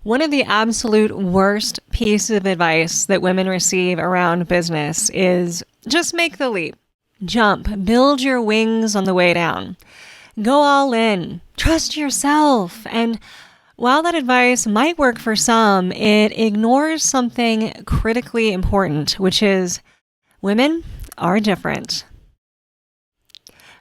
One of the absolute worst pieces of advice that women receive around business is just make the leap. Jump, build your wings on the way down. Go all in, trust yourself. And while that advice might work for some, it ignores something critically important, which is women are different.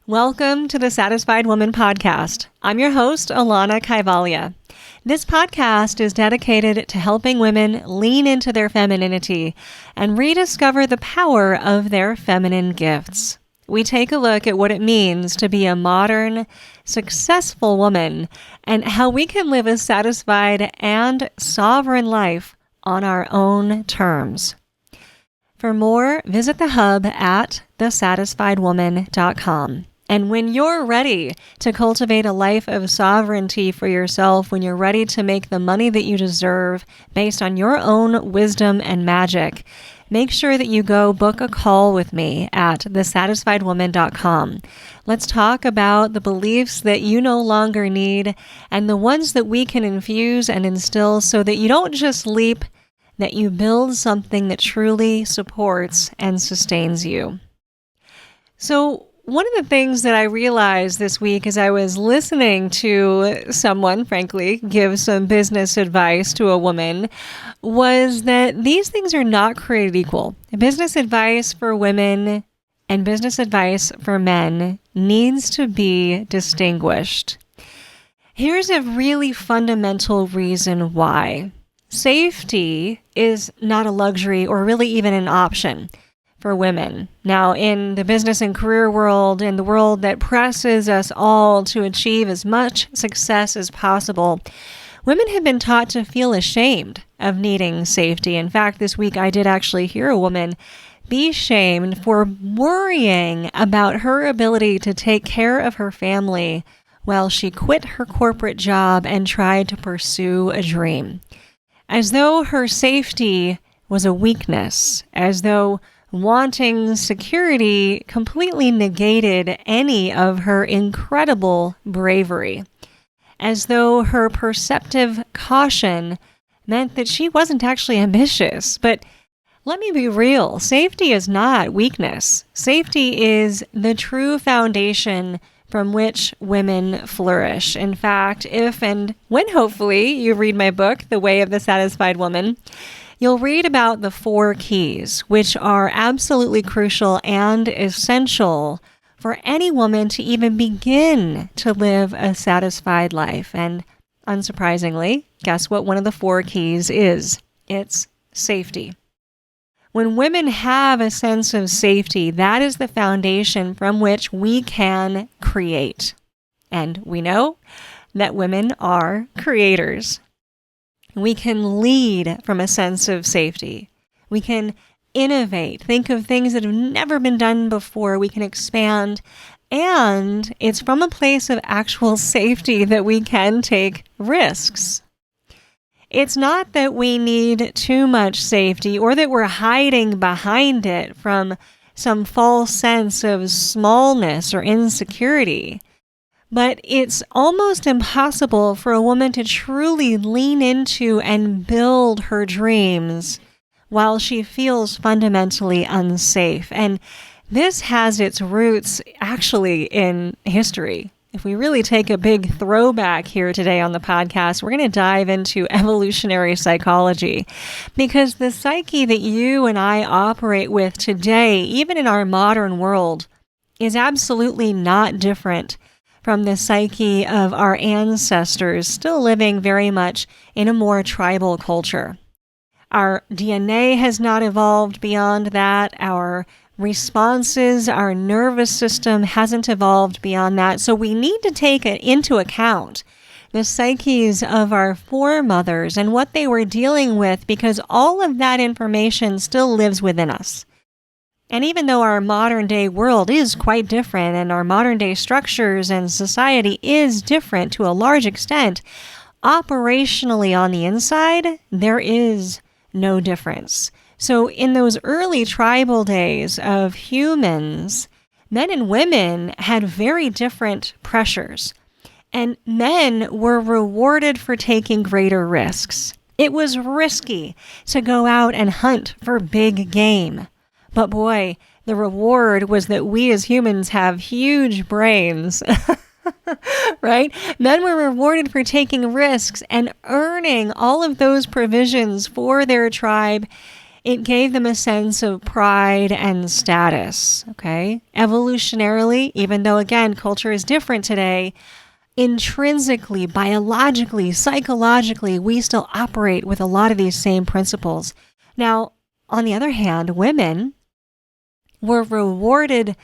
Welcome to the Satisfied Woman Podcast. I'm your host, Alanna Kaivalya. This podcast is dedicated to helping women lean into their femininity and rediscover the power of their feminine gifts. We take a look at what it means to be a modern, successful woman and how we can live a satisfied and sovereign life on our own terms. For more, visit the hub at thesatisfiedwoman.com. And when you're ready to cultivate a life of sovereignty for yourself, when you're ready to make the money that you deserve based on your own wisdom and magic, make sure that you go book a call with me at thesatisfiedwoman.com. Let's talk about the beliefs that you no longer need and the ones that we can infuse and instill so that you don't just leap, that you build something that truly supports and sustains you. So, one of the things that I realized this week as I was listening to someone, frankly, give some business advice to a woman was that these things are not created equal. Business advice for women and business advice for men needs to be distinguished. Here's a really fundamental reason why. Safety is not a luxury or really even an option for women. Now, in the business and career world, in the world that presses us all to achieve as much success as possible, women have been taught to feel ashamed of needing safety. In fact, this week I did actually hear a woman be shamed for worrying about her ability to take care of her family while she quit her corporate job and tried to pursue a dream. As though her safety was a weakness, as though wanting security completely negated any of her incredible bravery, as though her perceptive caution meant that she wasn't actually ambitious. But let me be real, safety is not weakness. Safety is the true foundation from which women flourish. In fact, if and when hopefully you read my book, The Way of the Satisfied Woman, you'll read about the 4 keys, which are absolutely crucial and essential for any woman to even begin to live a satisfied life. And unsurprisingly, guess what one of the 4 keys is? It's safety. When women have a sense of safety, that is the foundation from which we can create. And we know that women are creators. We can lead from a sense of safety. We can innovate, think of things that have never been done before. We can expand. And it's from a place of actual safety that we can take risks. It's not that we need too much safety or that we're hiding behind it from some false sense of smallness or insecurity. But it's almost impossible for a woman to truly lean into and build her dreams while she feels fundamentally unsafe. And this has its roots actually in history. If we really take a big throwback here today on the podcast, we're going to dive into evolutionary psychology, because the psyche that you and I operate with today, even in our modern world, is absolutely not different from the psyche of our ancestors still living very much in a more tribal culture. Our DNA has not evolved beyond that. Our responses, our nervous system hasn't evolved beyond that. So we need to take it into account the psyches of our foremothers and what they were dealing with, because all of that information still lives within us. And even though our modern day world is quite different and our modern day structures and society is different to a large extent, operationally on the inside, there is no difference. So in those early tribal days of humans, men and women had very different pressures. And men were rewarded for taking greater risks. It was risky to go out and hunt for big game. But boy, the reward was that we as humans have huge brains. Right? Men were rewarded for taking risks and earning all of those provisions for their tribe. It gave them a sense of pride and status. Okay? Evolutionarily, even though again, culture is different today, intrinsically, biologically, psychologically, we still operate with a lot of these same principles. Now, on the other hand, women were rewarded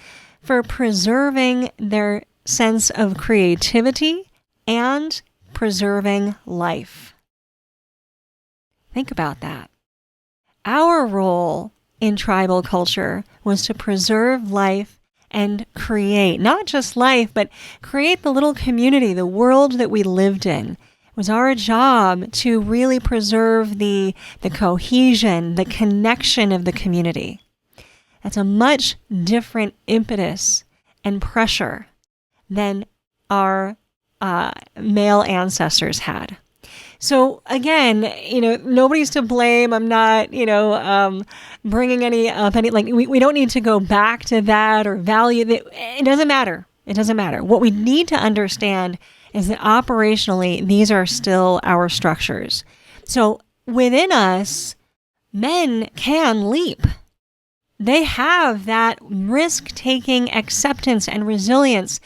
for preserving their sense of creativity and preserving life. Think about that. Our role in tribal culture was to preserve life and create, not just life, but create the little community, the world that we lived in. It was our job to really preserve the cohesion, the connection of the community. That's a much different impetus and pressure than our male ancestors had. So again, nobody's to blame. I'm not, bringing any up. We don't need to go back to that or value that. It doesn't matter. It doesn't matter. What we need to understand is that operationally, these are still our structures. So within us, men can leap. They have that risk-taking acceptance and resilience,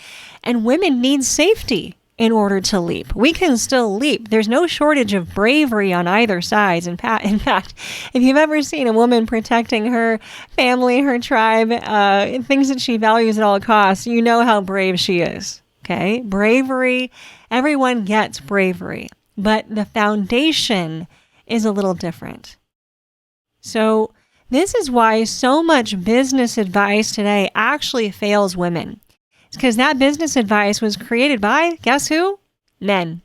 and women need safety in order to leap. We can still leap. There's no shortage of bravery on either side. In fact, if you've ever seen a woman protecting her family, her tribe, things that she values at all costs, you know how brave she is. Okay? Bravery, everyone gets bravery, but the foundation is a little different. So this is why so much business advice today actually fails women. It's because that business advice was created by, guess who? Men.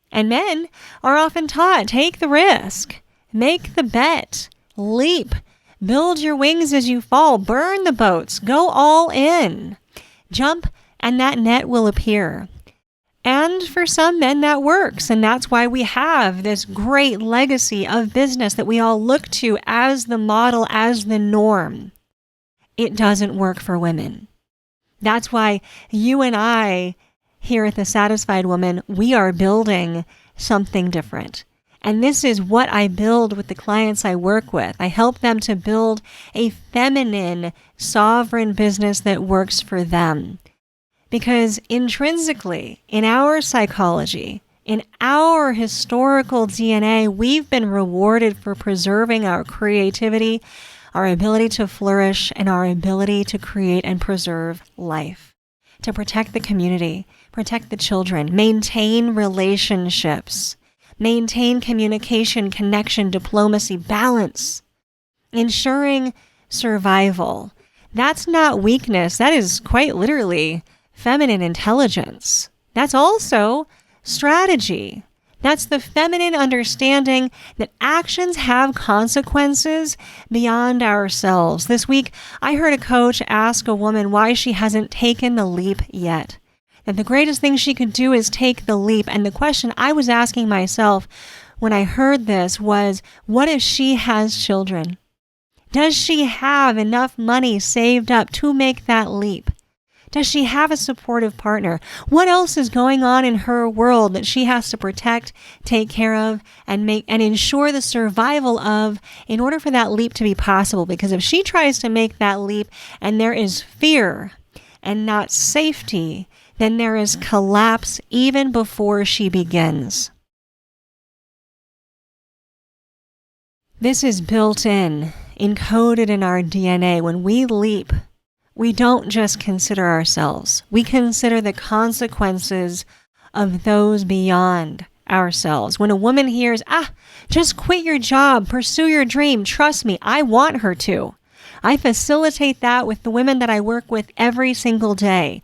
And men are often taught, take the risk, make the bet, leap, build your wings as you fall, burn the boats, go all in, jump, and that net will appear. And for some men that works, and that's why we have this great legacy of business that we all look to as the model, as the norm. It doesn't work for women. That's why you and I here at The Satisfied Woman, we are building something different. And this is what I build with the clients I work with. I help them to build a feminine, sovereign business that works for them. Because intrinsically, in our psychology, in our historical DNA, we've been rewarded for preserving our creativity, our ability to flourish, and our ability to create and preserve life, to protect the community, protect the children, maintain relationships, maintain communication, connection, diplomacy, balance, ensuring survival. That's not weakness. That is quite literally feminine intelligence. That's also strategy. That's the feminine understanding that actions have consequences beyond ourselves. This week, I heard a coach ask a woman why she hasn't taken the leap yet. That the greatest thing she could do is take the leap. And the question I was asking myself when I heard this was, what if she has children? Does she have enough money saved up to make that leap? Does she have a supportive partner? What else is going on in her world that she has to protect, take care of, and ensure the survival of in order for that leap to be possible? Because if she tries to make that leap and there is fear and not safety, then there is collapse even before she begins. This is built in, encoded in our DNA. When we leap, we don't just consider ourselves. We consider the consequences of those beyond ourselves. When a woman hears, just quit your job, pursue your dream, trust me, I want her to. I facilitate that with the women that I work with every single day.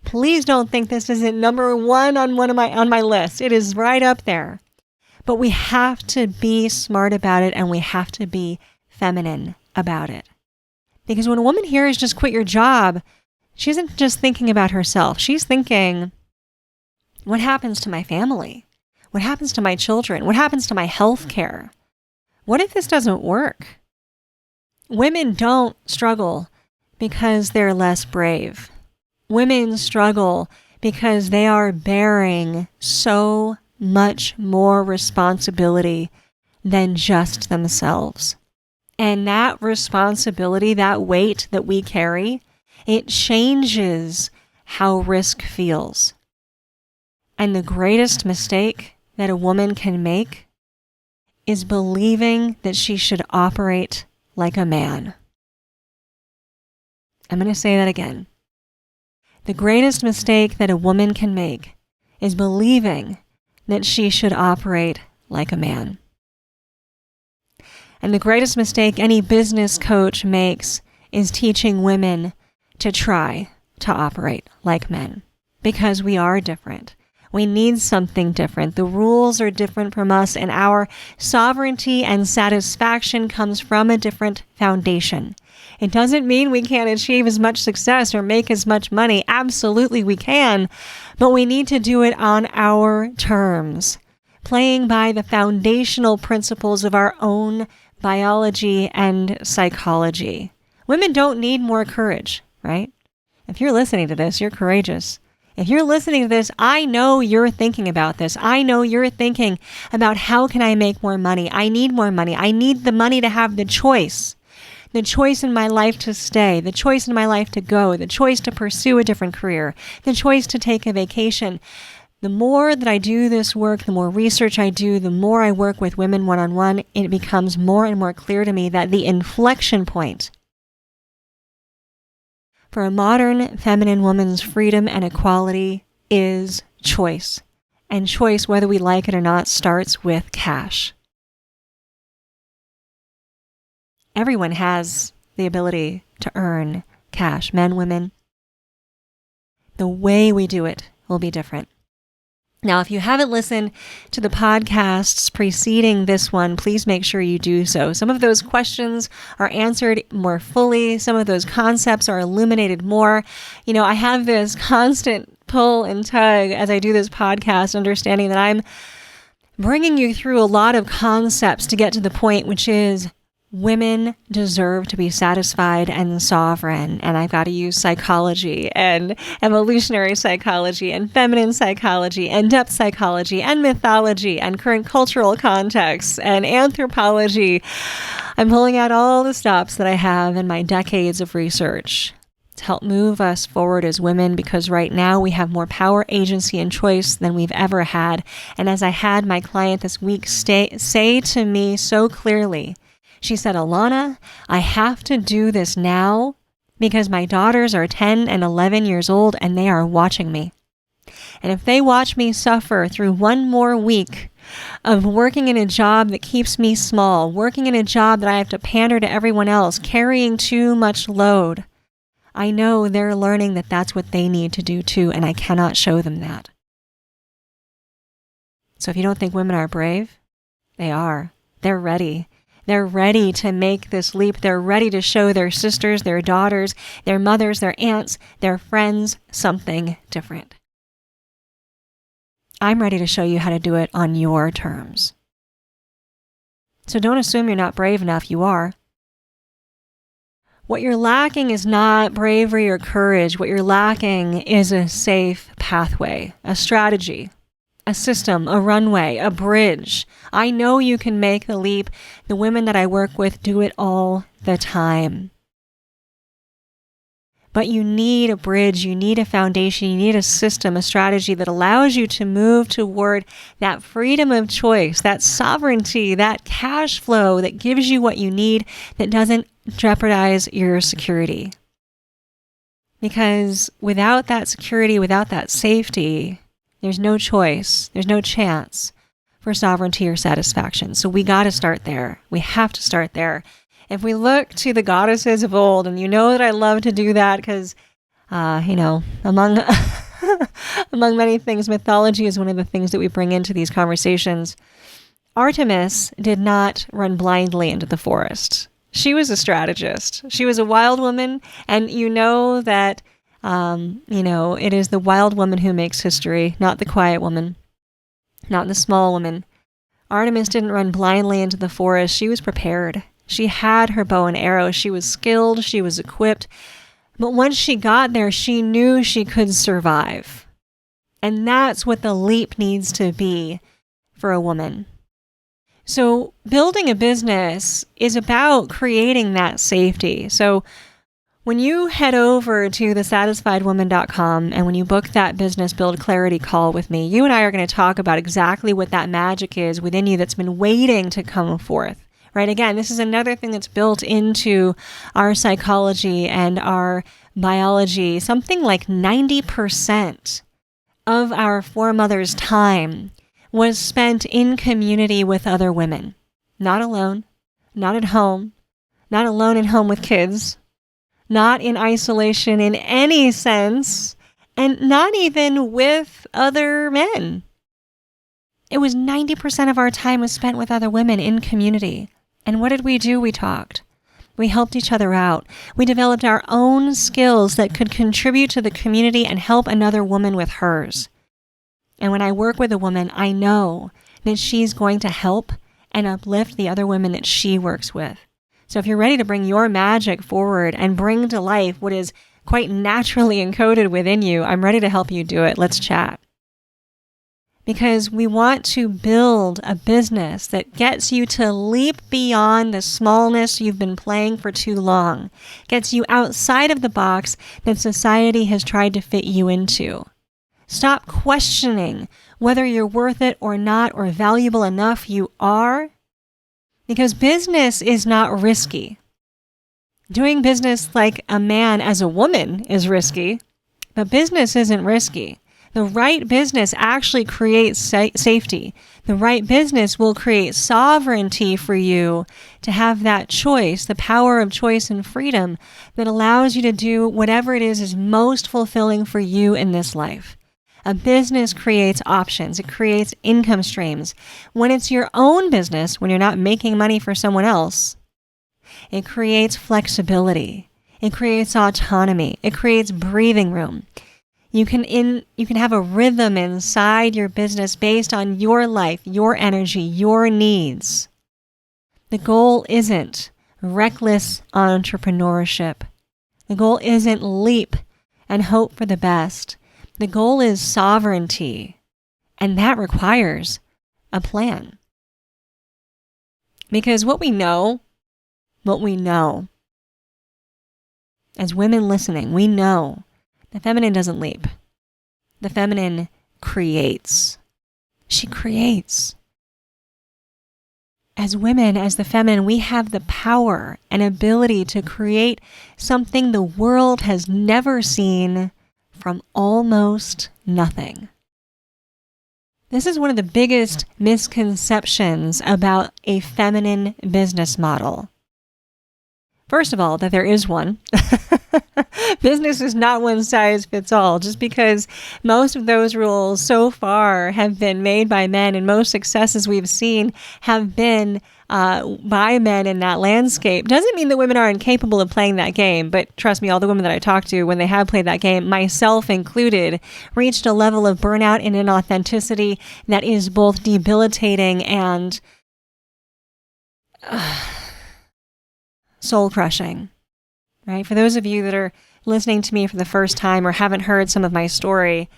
Please don't think this isn't number one on my list. It is right up there. But we have to be smart about it, and we have to be feminine about it. Because when a woman hears just quit your job, she isn't just thinking about herself. She's thinking, What happens to my family? What happens to my children? What happens to my health care? What if this doesn't work? Women don't struggle because they're less brave. Women struggle because they are bearing so much more responsibility than just themselves. And that responsibility, that weight that we carry, it changes how risk feels. And the greatest mistake that a woman can make is believing that she should operate like a man. I'm going to say that again. The greatest mistake that a woman can make is believing that she should operate like a man. And the greatest mistake any business coach makes is teaching women to try to operate like men, because we are different. We need something different. The rules are different from us, and our sovereignty and satisfaction comes from a different foundation. It doesn't mean we can't achieve as much success or make as much money. Absolutely we can, but we need to do it on our terms, playing by the foundational principles of our own biology and psychology. Women don't need more courage, right? If you're listening to this, you're courageous. If you're listening to this, I know you're thinking about this. I know you're thinking about how can I make more money? I need more money. I need the money to have the choice in my life to stay, the choice in my life to go, the choice to pursue a different career, the choice to take a vacation. The more that I do this work, the more research I do, the more I work with women one-on-one, it becomes more and more clear to me that the inflection point for a modern feminine woman's freedom and equality is choice. And choice, whether we like it or not, starts with cash. Everyone has the ability to earn cash, men, women. The way we do it will be different. Now, if you haven't listened to the podcasts preceding this one, please make sure you do so. Some of those questions are answered more fully. Some of those concepts are illuminated more. You know, I have this constant pull and tug as I do this podcast, understanding that I'm bringing you through a lot of concepts to get to the point, which is women deserve to be satisfied and sovereign. And I've got to use psychology and evolutionary psychology and feminine psychology and depth psychology and mythology and current cultural contexts and anthropology. I'm pulling out all the stops that I have in my decades of research to help move us forward as women, because right now we have more power, agency, and choice than we've ever had. And as I had my client this week say to me so clearly, she said, Alanna, I have to do this now because my daughters are 10 and 11 years old and they are watching me. And if they watch me suffer through one more week of working in a job that keeps me small, working in a job that I have to pander to everyone else, carrying too much load, I know they're learning that that's what they need to do too, and I cannot show them that. So if you don't think women are brave, they are. They're ready. They're ready to make this leap. They're ready to show their sisters, their daughters, their mothers, their aunts, their friends something different. I'm ready to show you how to do it on your terms. So don't assume you're not brave enough. You are. What you're lacking is not bravery or courage. What you're lacking is a safe pathway, a strategy, a system, a runway, a bridge. I know you can make the leap. The women that I work with do it all the time. But you need a bridge, you need a foundation, you need a system, a strategy that allows you to move toward that freedom of choice, that sovereignty, that cash flow that gives you what you need, that doesn't jeopardize your security. Because without that security, without that safety, there's no choice, there's no chance for sovereignty or satisfaction. So we got to start there. We have to start there. If we look to the goddesses of old, and you know that I love to do that because, among among many things, mythology is one of the things that we bring into these conversations. Artemis did not run blindly into the forest. She was a strategist. She was a wild woman, and you know that It is the wild woman who makes history, not the quiet woman, not the small woman. Artemis didn't run blindly into the forest. She was prepared. She had her bow and arrow. She was skilled. She was equipped. But once she got there, she knew she could survive. And that's what the leap needs to be for a woman. So building a business is about creating that safety. So when you head over to thesatisfiedwoman.com and when you book that business build clarity call with me, you and I are going to talk about exactly what that magic is within you that's been waiting to come forth, right? Again, this is another thing that's built into our psychology and our biology. Something like 90% of our foremothers' time was spent in community with other women. Not alone, not at home, not alone at home with kids, not in isolation in any sense, and not even with other men. It was 90% of our time was spent with other women in community. And what did we do? We talked. We helped each other out. We developed our own skills that could contribute to the community and help another woman with hers. And when I work with a woman, I know that she's going to help and uplift the other women that she works with. So if you're ready to bring your magic forward and bring to life what is quite naturally encoded within you, I'm ready to help you do it. Let's chat. Because we want to build a business that gets you to leap beyond the smallness you've been playing for too long, gets you outside of the box that society has tried to fit you into. Stop questioning whether you're worth it or not, or valuable enough. You are. Because business is not risky. Doing business like a man as a woman is risky, but business isn't risky. The right business actually creates safety. The right business will create sovereignty for you to have that choice, the power of choice and freedom that allows you to do whatever it is most fulfilling for you in this life. A business creates options. It creates income streams. When it's your own business, when you're not making money for someone else, it creates flexibility. It creates autonomy. It creates breathing room. You can have a rhythm inside your business based on your life, your energy, your needs. The goal isn't reckless entrepreneurship. The goal isn't leap and hope for the best. The goal is sovereignty, and that requires a plan. Because what we know, as women listening, we know the feminine doesn't leap. The feminine creates. She creates. As women, as the feminine, we have the power and ability to create something the world has never seen from almost nothing. This is one of the biggest misconceptions about a feminine business model. First of all, that there is one. Business is not one size fits all. Just because most of those rules so far have been made by men and most successes we've seen have been by men in that landscape doesn't mean that women are incapable of playing that game. But trust me, all the women that I talk to when they have played that game, myself included, reached a level of burnout and inauthenticity that is both debilitating and soul-crushing, right? For those of you that are listening to me for the first time or haven't heard some of my story,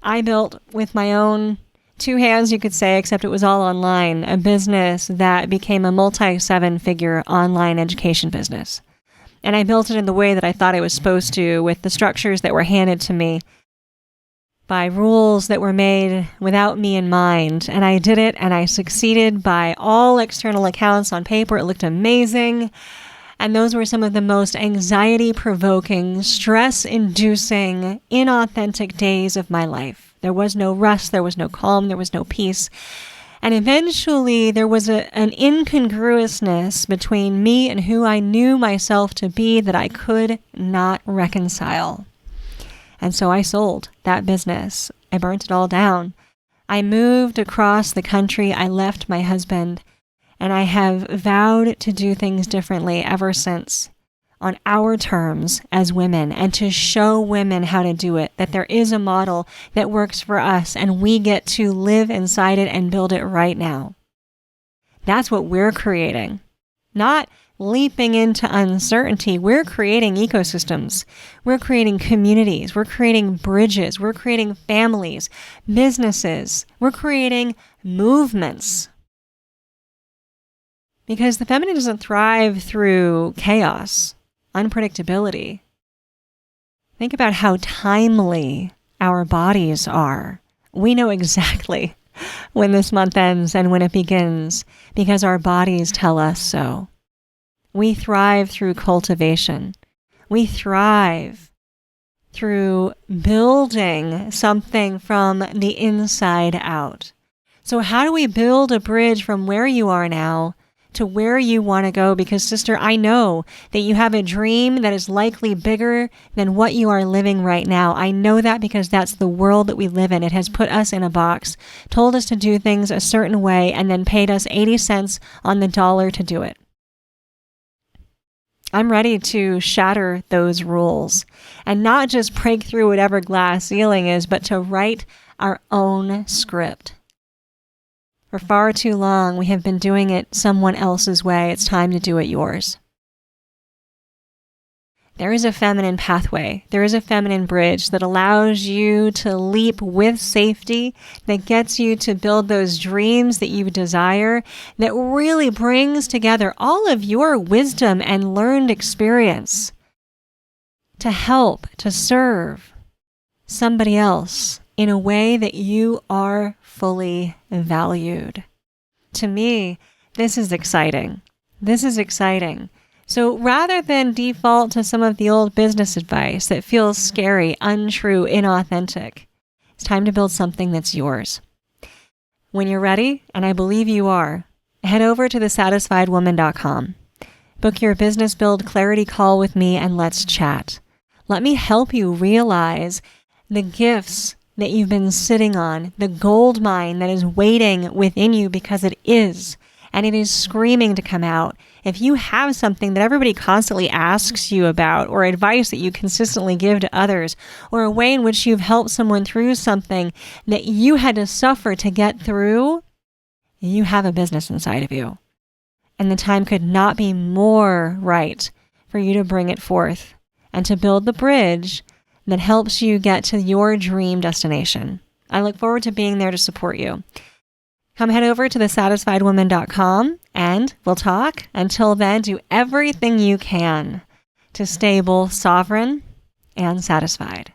I built with my own two hands, you could say, except it was all online, a business that became a multi-seven-figure online education business. And I built it in the way that I thought I was supposed to, with the structures that were handed to me by rules that were made without me in mind. And I did it, and I succeeded by all external accounts. On paper, it looked amazing. And those were some of the most anxiety-provoking, stress-inducing, inauthentic days of my life. There was no rest, there was no calm, there was no peace. And eventually there was an incongruousness between me and who I knew myself to be that I could not reconcile. And so I sold that business. I burnt it all down. I moved across the country. I left my husband. And I have vowed to do things differently ever since. on our terms as women and to show women how to do it, that there is a model that works for us and we get to live inside it and build it right now. That's what we're creating. Not leaping into uncertainty. We're creating ecosystems. We're creating communities. We're creating bridges. We're creating families, businesses. We're creating movements. Because the feminine doesn't thrive through chaos, unpredictability. Think about how timely our bodies are. We know exactly when this month ends and when it begins because our bodies tell us so. We thrive through cultivation. We thrive through building something from the inside out. So how do we build a bridge from where you are now to where you want to go? Because sister, I know that you have a dream that is likely bigger than what you are living right now. I know that because that's the world that we live in. It has put us in a box, told us to do things a certain way, and then paid us 80 cents on the dollar to do it. I'm ready to shatter those rules and not just break through whatever glass ceiling is, but to write our own script. For far too long, we have been doing it someone else's way. It's time to do it yours. There is a feminine pathway. There is a feminine bridge that allows you to leap with safety, that gets you to build those dreams that you desire, that really brings together all of your wisdom and learned experience to help, to serve somebody else in a way that you are fully valued. To me, this is exciting. This is exciting. So rather than default to some of the old business advice that feels scary, untrue, inauthentic, it's time to build something that's yours. When you're ready, and I believe you are, head over to thesatisfiedwoman.com. Book your business build clarity call with me and let's chat. Let me help you realize the gifts that you've been sitting on, the gold mine that is waiting within you because it is, and it is screaming to come out. If you have something that everybody constantly asks you about, or advice that you consistently give to others, or a way in which you've helped someone through something that you had to suffer to get through, you have a business inside of you. And the time could not be more right for you to bring it forth and to build the bridge that helps you get to your dream destination. I look forward to being there to support you. Come head over to thesatisfiedwoman.com and we'll talk. Until then, do everything you can to stay both sovereign and satisfied.